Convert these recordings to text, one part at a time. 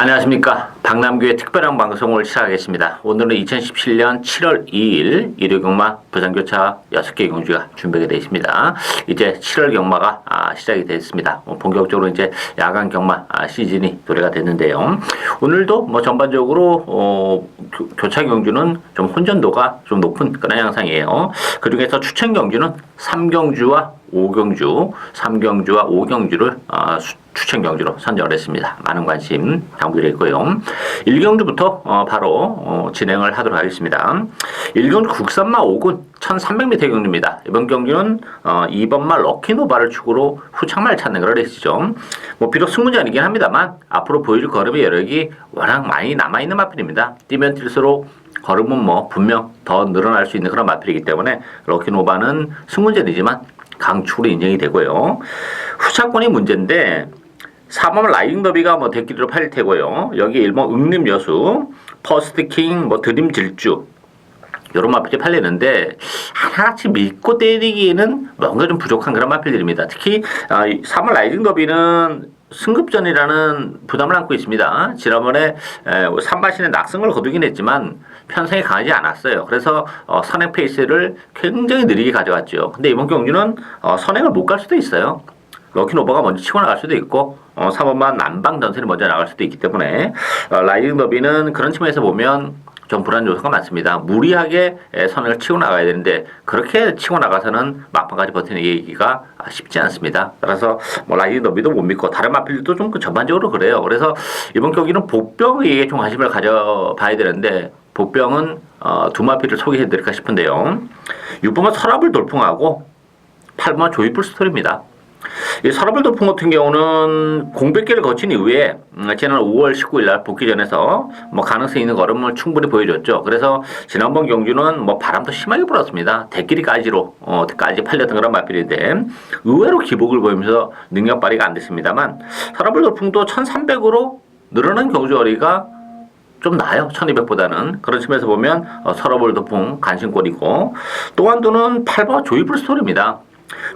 안녕하십니까. 박남규의 특별한 방송을 시작하겠습니다. 오늘은 2017년 7월 2일 일요 경마 부산교차 6개 경주가 준비가 되어 있습니다. 이제 7월 경마가 시작이 됐습니다. 본격적으로 이제 야간 경마 시즌이 도래가 됐는데요. 오늘도 전반적으로 교차 경주는 좀 혼전도가 좀 높은 그런 양상이에요. 그 중에서 추천 경주는 3경주와 5경주, 3경주와 5경주를 추천 경주로 선정을 했습니다. 많은 관심 당부드리고요. 1경주부터 바로 진행을 하도록 하겠습니다. 1경주 국산마 5군 1300m 경주입니다. 이번 경주는 2번마 럭키노바를 축으로 후창마를 찾는 그런 레이스죠. 비록 승무전이긴 합니다만 앞으로 보여줄 걸음의 여력이 워낙 많이 남아있는 마필입니다. 뛰면 뛸수록 걸음은 분명 더 늘어날 수 있는 그런 마필이기 때문에 럭키노바는 승무전이지만 강축으로 인정이 되고요. 후차권이 문제인데 4번 라이딩 더비가 대끼리로 팔릴 테고요. 여기 1번 응림여수, 퍼스트킹, 드림 질주 요런 마필이 팔리는데 하나같이 믿고 때리기에는 뭔가 좀 부족한 그런 마필들입니다. 특히 3번 라이딩 더비는 승급전이라는 부담을 안고 있습니다. 지난번에 산바신의 낙승을 거두긴 했지만 편성이 강하지 않았어요. 그래서 선행 페이스를 굉장히 느리게 가져갔죠. 근데 이번 경주는 선행을 못 갈 수도 있어요. 럭키노바가 먼저 치고 나갈 수도 있고 3번만 난방 전선이 먼저 나갈 수도 있기 때문에 라이딩 더비는 그런 측면에서 보면 좀 불안 요소가 많습니다. 무리하게 선을 치고 나가야 되는데 그렇게 치고 나가서는 막판까지 버티기가 쉽지 않습니다. 따라서 라이딩 더비도 못 믿고 다른 마필들도 좀 전반적으로 그래요. 그래서 이번 경기는 복병에 좀 관심을 가져봐야 되는데 복병은 두 마필을 소개해드릴까 싶은데요. 6번은 서랍을 돌풍하고 8번은 조이풀 스토리입니다. 이 서랍을 돌풍 같은 경우는 공백기를 거친 이후에 지난 5월 19일 날 복귀전에서 가능성 있는 걸음을 충분히 보여줬죠. 그래서 지난번 경주는 바람도 심하게 불었습니다. 대끼리까지로 까지 팔렸던 그런 마필인데 의외로 기복을 보이면서 능력 발휘가 안 됐습니다만 서랍을 돌풍도 1300으로 늘어난 경주 거리가 좀 나아요. 1200보다는. 그런 측면에서 보면 서랍을 돌풍 간신골이고 또 한두는 8번 조이풀 스토리입니다.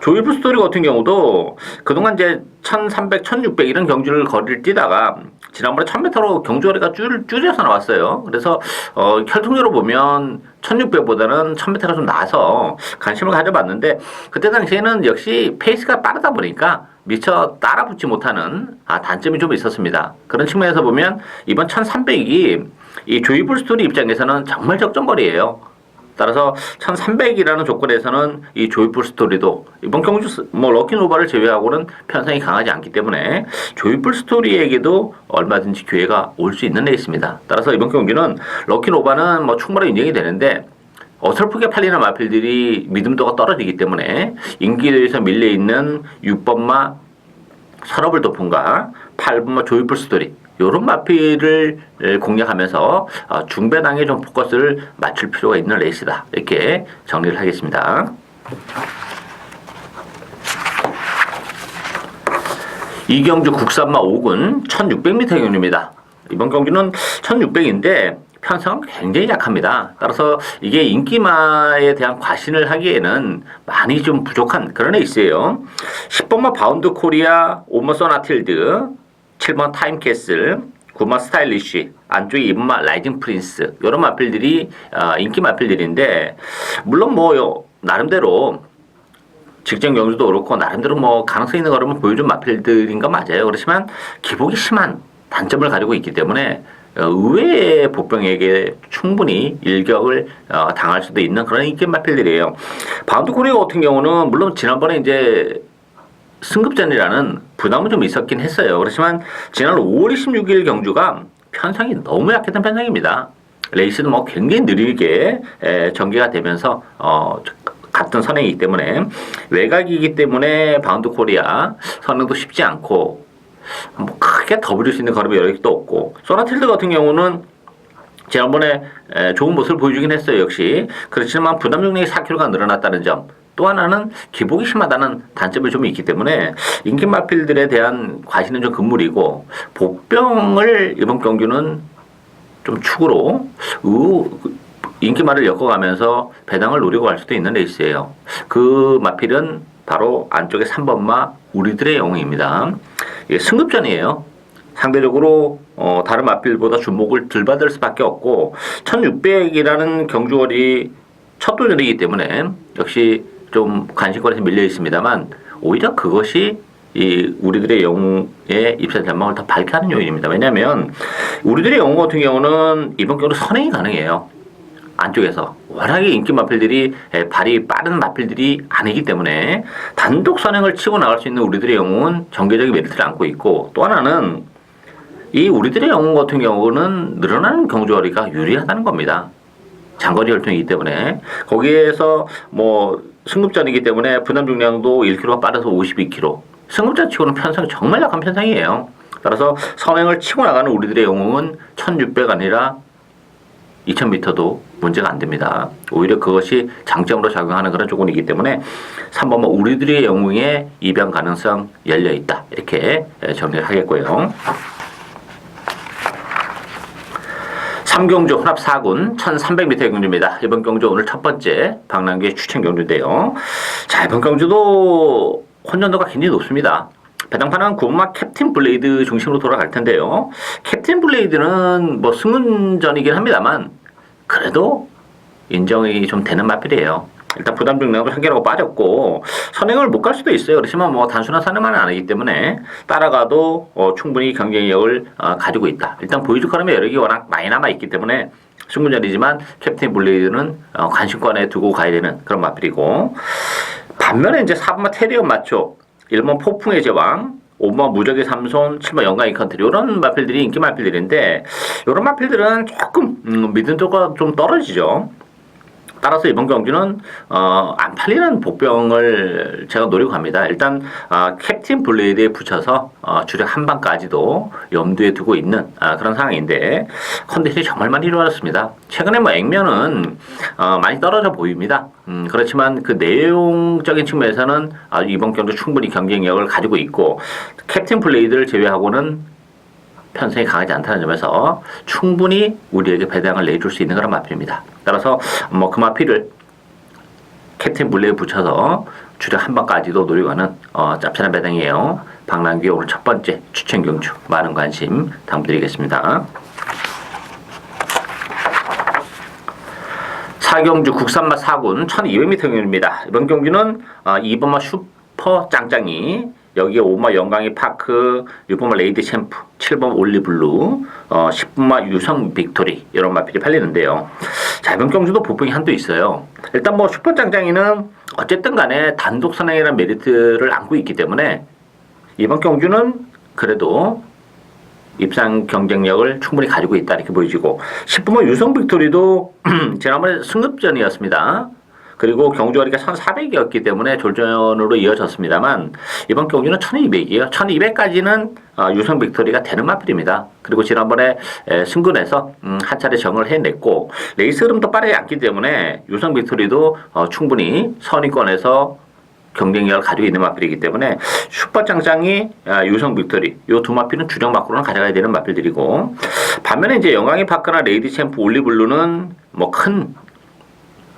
조이풀 스토리 같은 경우도 그동안 이제 1300, 1600 이런 경주를 거리를 뛰다가 지난번에 1000m로 경주 거리가 줄여서 나왔어요. 그래서 혈통적으로 보면 1600보다는 1000m가 좀 나아서 관심을 가져봤는데 그때 당시에는 역시 페이스가 빠르다 보니까 미처 따라붙지 못하는 단점이 좀 있었습니다. 그런 측면에서 보면 이번 1300이 이 조이풀 스토리 입장에서는 정말 적정거리예요. 따라서 1300이라는 조건에서는 이 조이풀 스토리도 이번 경주 럭키노바를 제외하고는 편성이 강하지 않기 때문에 조이풀 스토리에게도 얼마든지 기회가 올 수 있는 레이스입니다. 따라서 이번 경기는 럭키노바는 충분히 인정이 되는데 어설프게 팔리는 마필들이 믿음도가 떨어지기 때문에 인기도에서 밀려있는 6번마 서럽을 도풍과 8번마 조이풀 스토리 요런 마필을 공략하면서 중배당에 좀 포커스를 맞출 필요가 있는 레이스다. 이렇게 정리를 하겠습니다. 이경주 국산마 5군 1600m 경주입니다. 이번 경주는 1600인데 편성은 굉장히 약합니다. 따라서 이게 인기마에 대한 과신을 하기에는 많이 좀 부족한 그런 레이스예요. 10번마 바운드 코리아, 5번 소나틸드, 7번 타임캐슬, 9번 스타일리쉬, 안쪽에 2번마 라이징 프린스 이런 마필들이 인기 마필들인데 물론 나름대로 직전 경주도 그렇고 나름대로 가능성 있는 걸음을 보여준 마필들인 건 맞아요. 그렇지만 기복이 심한 단점을 가지고 있기 때문에 의외의 복병에게 충분히 일격을 당할 수도 있는 그런 인기 마필들이에요. 바운드 코리아 같은 경우는 물론 지난번에 이제 승급전이라는 부담은 좀 있었긴 했어요. 그렇지만 지난 5월 26일 경주가 편성이 너무 약했던 편성입니다. 레이스는 굉장히 느리게 전개가 되면서 같은 선행이기 때문에 외곽이기 때문에 바운드 코리아 선행도 쉽지 않고 크게 더 부릴 수 있는 걸음의 여력도 없고 소나틸드 같은 경우는 지난번에 좋은 모습을 보여주긴 했어요. 역시 그렇지만 부담 중량이 4kg가 늘어났다는 점 또 하나는 기복이 심하다는 단점이 좀 있기 때문에 인기 마필들에 대한 과신은 좀 금물이고 복병을 이번 경주는 좀 축으로 인기마를 엮어가면서 배당을 노리고 갈 수도 있는 레이스예요. 그 마필은 바로 안쪽에 3번마 우리들의 영웅입니다. 이게 승급전이에요. 상대적으로 다른 마필보다 주목을 덜 받을 수밖에 없고 1600이라는 경주월이 첫 도전이기 때문에 역시 좀 관심권에서 밀려 있습니다만 오히려 그것이 이 우리들의 영웅의 입사 전망을 더 밝게 하는 요인입니다. 왜냐하면 우리들의 영웅 같은 경우는 이번 경우는 선행이 가능해요. 안쪽에서 워낙에 인기 마필들이 발이 빠른 마필들이 아니기 때문에 단독 선행을 치고 나갈 수 있는 우리들의 영웅은 정계적인 메리트를 안고 있고, 또 하나는 이 우리들의 영웅 같은 경우는 늘어나는 경주거리가 유리하다는 겁니다. 장거리 혈통이기 때문에 거기에서 뭐 승급전이기 때문에 분담 중량도 1kg가 빠져서 52kg, 승급전 치고는 편성이 정말 약한 편성이에요. 따라서 선행을 치고 나가는 우리들의 영웅은 1600 아니라 2000m도 문제가 안 됩니다. 오히려 그것이 장점으로 작용하는 그런 조건이기 때문에 3번은 우리들의 영웅의 입양 가능성 열려 있다, 이렇게 정리를 하겠고요. 3경주 혼합 4군 1300m의 경주입니다. 이번 경주 오늘 첫 번째 박남규의 추천 경주인데요. 자, 이번 경주도 혼전도가 굉장히 높습니다. 배당판은 구마 캡틴 블레이드 중심으로 돌아갈 텐데요. 캡틴 블레이드는 뭐 승운전이긴 합니다만 그래도 인정이 좀 되는 마필이에요. 일단 부담 중량도 한계라고 빠졌고 선행을 못 갈 수도 있어요. 그렇지만 뭐 단순한 선행만은 아니기 때문에 따라가도 충분히 경쟁력을 가지고 있다. 일단 보여줄 거라면 여력이 워낙 많이 남아있기 때문에 승군전이지만 캡틴 블레이드는 관심권에 두고 가야 되는 그런 마필이고, 반면에 이제 4번마 테리언 마초, 1번 폭풍의 제왕, 5번 무적의 삼손, 7번 영광의 컨트리, 이런 마필들이 인기 마필들인데 이런 마필들은 조금 믿음도가 좀 떨어지죠. 따라서 이번 경주는 안 팔리는 복병을 제가 노리고 갑니다. 일단 캡틴 블레이드에 붙여서 주력 한방까지도 염두에 두고 있는 그런 상황인데 컨디션이 정말 많이 이루어졌습니다. 최근에 뭐 액면은 많이 떨어져 보입니다. 그렇지만 그 내용적인 측면에서는 이번 경주 충분히 경쟁력을 가지고 있고, 캡틴 블레이드를 제외하고는 편성이 강하지 않다는 점에서 충분히 우리에게 배당을 내줄 수 있는 그런 마필입니다. 따라서 뭐 그 마필을 캡틴 블레이드에 붙여서 주력 한방까지도 노리고 가는 짭짤한 배당이에요. 박남규의 오늘 첫 번째 추천 경주, 많은 관심 당부드리겠습니다. 4경주 국산마 4군 1200m 경주입니다. 이번 경주는 2번마 슈퍼 짱짱이, 여기에 5번 영광이 파크, 6번 레이디 챔프, 7번 올리블루, 10번 유성 빅토리, 이런 마필이 팔리는데요. 자, 이번 경주도 보풍이 한도 있어요. 일단 뭐 슈퍼 짱짱이는 어쨌든 간에 단독 선행이라는 메리트를 안고 있기 때문에 이번 경주는 그래도 입상 경쟁력을 충분히 가지고 있다, 이렇게 보여지고, 10번 유성 빅토리도 지난번에 승급전이었습니다. 그리고 경주거리가 1400이었기 때문에 졸전으로 이어졌습니다만 이번 경주는 1200이에요. 1200까지는 유성 빅토리가 되는 마필입니다. 그리고 지난번에 승근에서 한 차례 정을 해냈고 레이스 흐름도 빠르지 않기 때문에 유성 빅토리도 충분히 선의권에서 경쟁력을 가지고 있는 마필이기 때문에 슈퍼 짱짱이, 유성 빅토리, 이 두 마필은 주력 마크로는 가져가야 되는 마필들이고, 반면에 이제 영광의 파크나 레이디 챔프, 올리블루는 뭐 큰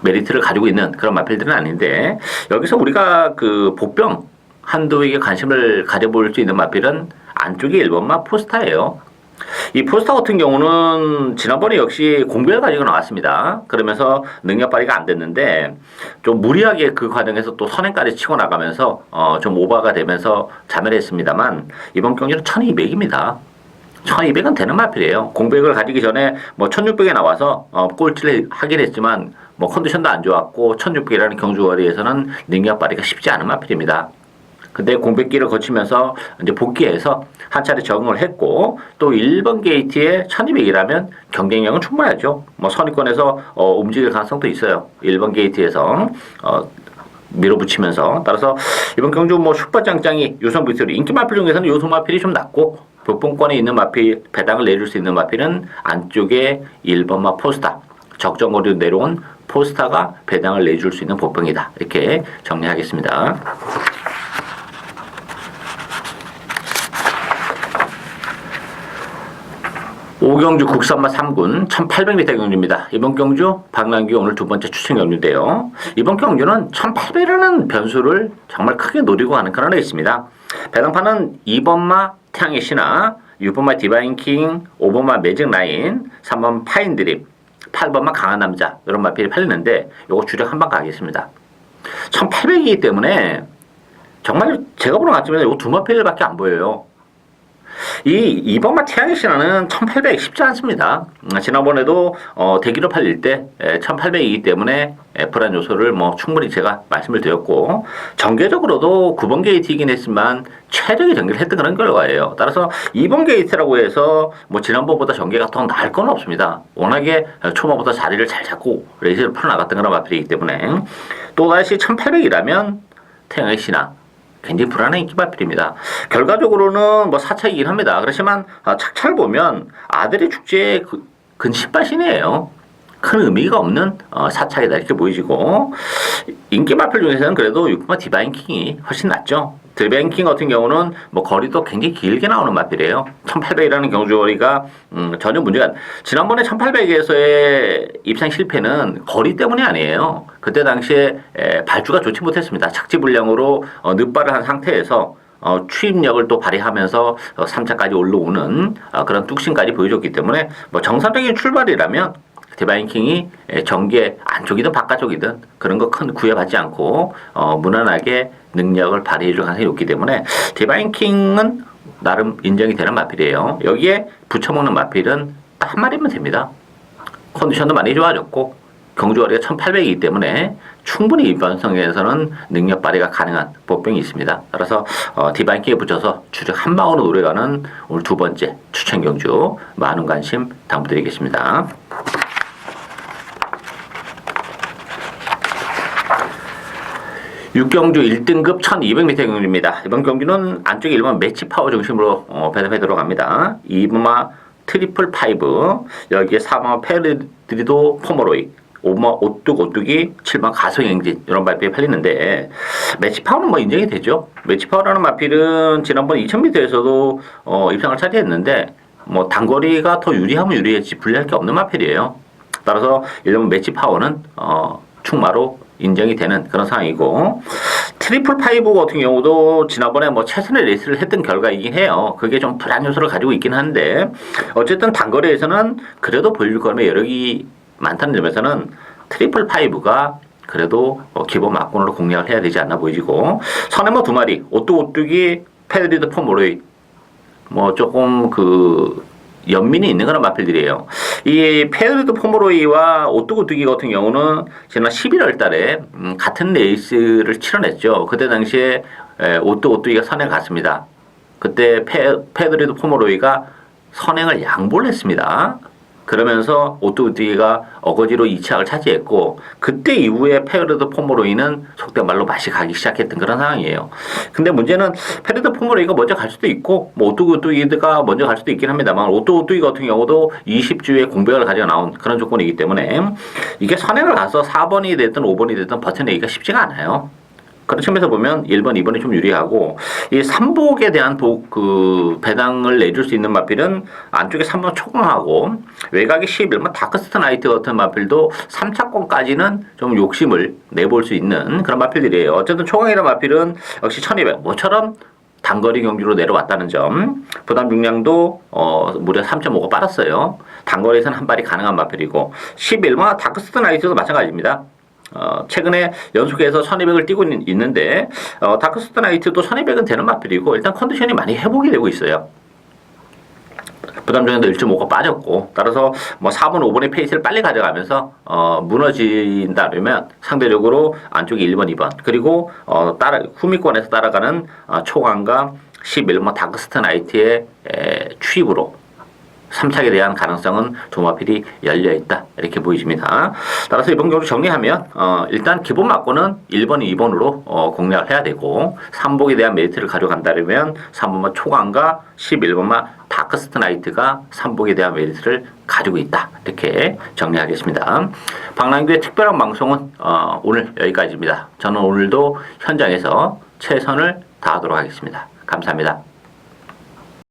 메리트를 가지고 있는 그런 마필들은 아닌데, 여기서 우리가 그 복병 한도에게 관심을 가져볼 수 있는 마필은 안쪽에 1번마 포스타예요. 이 포스타 같은 경우는 지난번에 역시 공백을 가지고 나왔습니다. 그러면서 능력 발휘가 안 됐는데 좀 무리하게 그 과정에서 또 선행까지 치고 나가면서 좀 오버가 되면서 자멸을 했습니다만 이번 경기는 1200입니다. 1200은 되는 마필이에요. 공백을 가지기 전에 뭐 1600에 나와서 꼴찌를 하긴 했지만 뭐 컨디션도 안 좋았고 1600이라는 경주거리에서는 능력 발휘가 쉽지 않은 마필입니다. 근데 공백기를 거치면서 이제 복귀해서 한 차례 적응을 했고, 또 1번 게이트에 1200이라면 경쟁력은 충분하죠. 뭐 선의권에서 움직일 가능성도 있어요. 1번 게이트에서 밀어붙이면서. 따라서 이번 경주 뭐 슈퍼 짱짱이, 유성 빅토리, 인기 마필 중에서는 요소 마필이 좀 낮고 복봉권에 있는 마필, 배당을 내줄 수 있는 마필은 안쪽에 1번마 포스타, 적정거리로 내려온 포스타가 배당을 내줄 수 있는 복봉이다, 이렇게 정리하겠습니다. 오경주 국산마 3군 1800m 경주입니다. 이번 경주 박남규 오늘 두 번째 추천 경주인데요. 이번 경주는 1800이라는 변수를 정말 크게 노리고 가는 그런 레이스입니다. 배당판은 2번마 태양의 신화, 6번마 디바인킹, 5번마 매직라인, 3번 파인드립, 8번마 강한 남자 이런 마필이 팔리는데 요거 주력 한방 가겠습니다. 1800이기 때문에 정말 제가 보는 관점에서 요거 두 마필밖에 안 보여요. 이 2번마 태양의 신화는 1800 쉽지 않습니다. 지난번에도 대기로 팔릴 때 1800이기 때문에 불안 요소를 충분히 제가 말씀을 드렸고 전개적으로도 9번 게이트이긴 했지만 최적의 전개를 했던 그런 결과예요. 따라서 2번 게이트라고 해서 지난번보다 전개가 더 나을 건 없습니다. 워낙에 초반부터 자리를 잘 잡고 레이스를 풀어나갔던 그런 마필이기 때문에 또다시 1800이라면 태양의 신화 굉장히 불안한 인기 마필입니다. 결과적으로는 사차이긴 합니다. 그렇지만 착차를 보면 아들의 축제의 근신바신이에요. 큰 의미가 없는 사차이다 이렇게 보이지고 인기 마필 중에서는 그래도 6번 디바인킹이 훨씬 낫죠. 디바인킹 같은 경우는 거리도 굉장히 길게 나오는 마필이에요. 1800이라는 경주거리가 전혀 문제가 지난번에 1800에서의 입상 실패는 거리 때문이 아니에요. 그때 당시에 발주가 좋지 못했습니다. 착지 불량으로 늪발을 한 상태에서 추입력을 또 발휘하면서 3차까지 올라오는 그런 뚝심까지 보여줬기 때문에 정상적인 출발이라면 디바인킹이 전개 안쪽이든 바깥쪽이든 그런 거 큰 구애받지 않고 무난하게 능력을 발휘해줄 가능성이 높기 때문에 디바인킹은 나름 인정이 되는 마필이에요. 여기에 붙여먹는 마필은 딱 한 마리면 됩니다. 컨디션도 많이 좋아졌고 경주거리가 1800이기 때문에 충분히 이변성에서는 능력 발휘가 가능한 보병이 있습니다. 따라서 디바인킹에 붙여서 주력 한 방으로 노래가는 오늘 두 번째 추천 경주 많은 관심 당부드리겠습니다. 6경주 1등급 1200m 경주입니다. 이번 경주는 안쪽에 1번 매치 파워 중심으로 배당해 들어갑니다. 2번마 트리플 파이브, 여기에 4번마 페르드리도 포머로이, 5번마 오뚜기, 7번 가속행진 이런 마필이 팔리는데 매치 파워는 인정이 되죠. 매치 파워라는 마필은 지난번 2000m에서도 입상을 차지했는데 단거리가 더 유리하면 유리했지 불리할 게 없는 마필이에요. 따라서 1번 매치 파워는 충마로 인정이 되는 그런 상황이고 트리플 파이브 같은 경우도 지난번에 최선의 레이스를 했던 결과이긴 해요. 그게 좀 불안 요소를 가지고 있긴 한데 어쨌든 단거리에서는 그래도 보여줄 거면 여력이 많다는 점에서는 트리플 파이브가 그래도 기본 막군으로 공략을 해야 되지 않나 보이지고 선에 두 마리 오뚜기 페드리드 포모로이 조금 연민이 있는 그런 마필들이에요. 이 페드리드 포모로이와 오뚜기 같은 경우는 지난 11월 달에 같은 레이스를 치러냈죠. 그때 당시에 오뚜기가 선행 갔습니다. 그때 페드리드 포모로이가 선행을 양보를 했습니다. 그러면서 오뚜기가 어거지로 2착을 차지했고 그때 이후에 페드리드 포모로이는 속된 말로 맛이 가기 시작했던 그런 상황이에요. 근데 문제는 페드리드 포모로이가 먼저 갈 수도 있고 오뚜기가 먼저 갈 수도 있긴 합니다만 오뚜기 같은 경우도 20주의 공백을 가지고 나온 그런 조건이기 때문에 이게 선행을 가서 4번이 됐든 5번이 됐든 버텨내기가 쉽지가 않아요. 그런 측면에서 보면 1번, 2번이 좀 유리하고 이 3복에 대한 배당을 내줄 수 있는 마필은 안쪽에 3번 초강하고 외곽에 11번 다크스트 나이트 같은 마필도 3차권까지는 좀 욕심을 내볼 수 있는 그런 마필들이에요. 어쨌든 초강이라는 마필은 역시 1200 모처럼 단거리 경주로 내려왔다는 점 부담 중량도 무려 3.5가 빠졌어요. 단거리에서는 한 발이 가능한 마필이고 11번 다크스트 나이트도 마찬가지입니다. 최근에 연속해서 1200을 뛰고 있는데 다크스트 나이트도 1200은 되는 마필이고 일단 컨디션이 많이 회복이 되고 있어요. 부담 중에도 1.5가 빠졌고 따라서 4번, 5번의 페이스를 빨리 가져가면서 무너진다 그러면 상대적으로 안쪽에 1번, 2번 그리고 후미권에서 따라가는 초강과 11번 다크스트 나이트의 추입으로 3착에 대한 가능성은 두 마필이 열려있다 이렇게 보여집니다. 따라서 이번 경주 정리하면 일단 기본 막고는 1번, 2번으로 공략을 해야 되고 3복에 대한 메리트를 가져간다면 3번만 초강과 11번만 다크스트 나이트가 3복에 대한 메리트를 가지고 있다 이렇게 정리하겠습니다. 박남규의 특별한 방송은 오늘 여기까지입니다. 저는 오늘도 현장에서 최선을 다하도록 하겠습니다. 감사합니다.